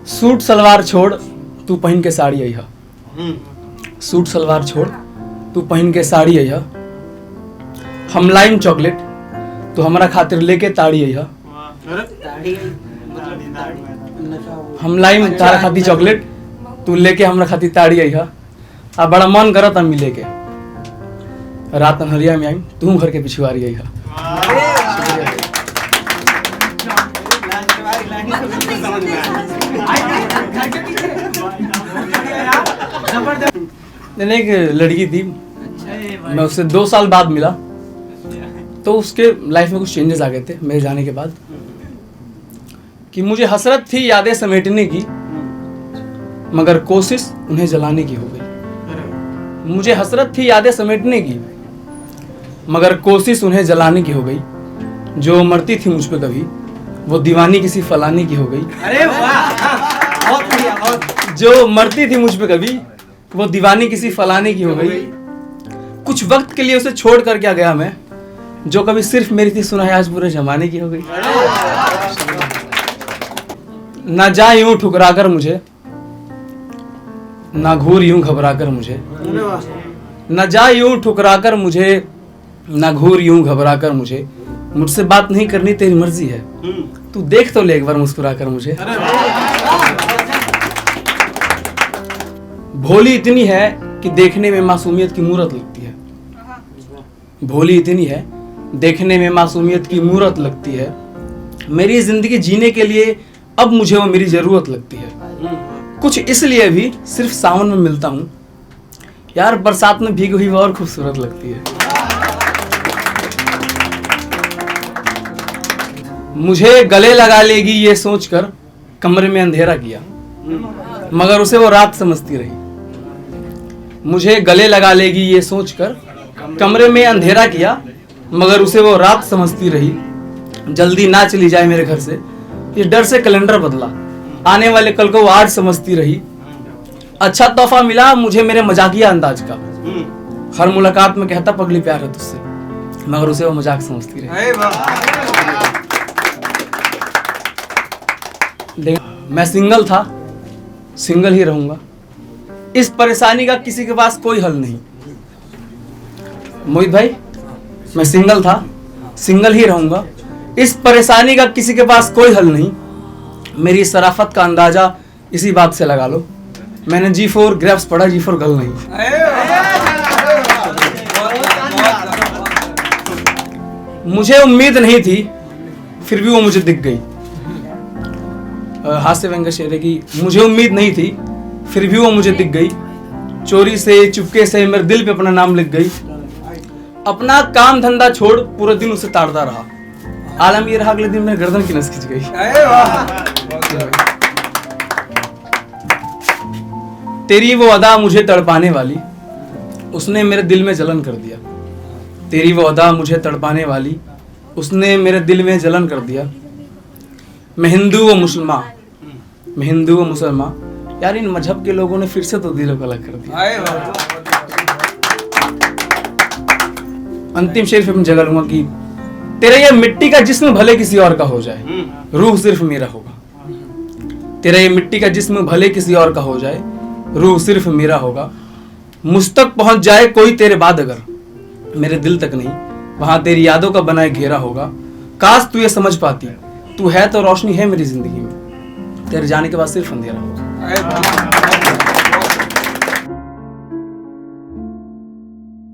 Suit salwar छोड़ तू पहन के साड़ी आई हा। सूट सलवार छोड़ तू पहन के साड़ी आई हा। हम लाइम चॉकलेट तू हमारा खातिर लेके ताड़ी आई हा। हम लाइम तारा खाती चॉकलेट तू लेके हमरा खाती ताड़ी आई हा। अब बड़ा मन करत हम मिले के रात अनहरिया में आई तू घर के पिछुआरी आई हा। मैंने एक लड़की थी, मैं उससे 2 साल बाद मिला तो उसके लाइफ में कुछ चेंजेस आ गए थे मेरे जाने के बाद कि मुझे हसरत थी यादें समेटने की मगर कोशिश उन्हें जलाने की हो गई। मुझे हसरत थी यादें समेटने की मगर कोशिश उन्हें जलाने की हो गई। जो मरती थी मुझ पे कभी वो दीवानी किसी फलाने की हो गई। अरे वाह, बहुत बढ़िया, बहुत। जो मरती थी मुझ पे कभी वो दीवानी किसी फलाने की हो गई। कुछ वक्त के लिए उसे छोड़ कर क्या गया मैं, जो कभी सिर्फ मेरी थी सुना है आज पूरे जमाने की हो गई। ना जा यूं ठुकरा कर मुझे, ना घूर यूं घबरा कर मुझे। ना जा यूं ठुकरा कर मुझे, ना घूर यूं घबरा कर मुझे। मुझसे बात नहीं करनी तेरी मर्जी है, तू देख तो ले एक बार मुस्कुरा कर मुझे। भोली इतनी है कि देखने में मासूमियत की मूरत लगती है। भोली इतनी है देखने में मासूमियत की मूरत लगती है। मेरी जिंदगी जीने के लिए अब मुझे वो मेरी जरूरत लगती है। कुछ इसलिए भी सिर्फ सावन में मिलता हूँ यार, बरसात में भीगी हुई वो और खूबसूरत लगती है। मुझे गले लगा लेगी ये सोचकर कमरे में अंधेरा किया मगर उसे वो रात समझती रही। मुझे गले लगा लेगी ये सोचकर कमरे में अंधेरा किया मगर उसे वो रात समझती रही। जल्दी ना चली जाए मेरे घर से इस डर से कैलेंडर बदला, आने वाले कल को वो आज समझती रही। अच्छा तोहफा मिला मुझे मेरे मजाकिया अंदाज का, हर मुलाकात में कहता पगली प्यार है तुझसे मगर उसे वो मजाक समझती रही। मैं सिंगल था, सिंगल ही रहूंगा। इस परेशानी का किसी के पास कोई हल नहीं। मोहित भाई, मैं सिंगल था, सिंगल ही रहूंगा। इस परेशानी का किसी के पास कोई हल नहीं। मेरी शराफत का अंदाजा इसी बात से लगा लो, मैंने G4 ग्रेप्स पढ़ा, G4 गल नहीं। मुझे उम्मीद नहीं थी फिर भी वो मुझे दिख गई। हास्य व्यंग्य शेर है कि मुझे उम्मीद नहीं थी फिर भी वो मुझे दिख गई। चोरी से चुपके से मेरे दिल पे अपना नाम लिख गई। अपना काम धंधा छोड़ पूरे दिन उसे ताड़ता रहा। आलम ये रहा अगले दिन मेरे गर्दन की नस खिंच गई। तेरी वो अदा मुझे तड़पाने वाली, उसने मेरे दिल में जलन कर दिया। तेरी वो अदा मुझे तड़पाने वाली, उसने मेरे दिल में जलन कर दिया। मैं हिंदू व मुसलमान, मैं हिंदू व मुसलमान। यार इन मजहब के लोगों ने फिर से तो दिलों को अलग कर दिया। अंतिम शेर पे मैं जगह लूंगा कि तेरा ये मिट्टी का जिस्म भले किसी और का हो जाए, रूह सिर्फ मेरा होगा। तेरा ये मिट्टी का जिस्म भले किसी और का हो जाए, रूह सिर्फ मेरा होगा। मुझ तक पहुंच जाए कोई तेरे बाद अगर, मेरे दिल तक नहीं वहां तेरी यादों का बनाए घेरा होगा। काश तू ये समझ पाती, तू है तो रोशनी है मेरी जिंदगी में, तेरे जाने के बाद सिर्फ अंधेरा होगा।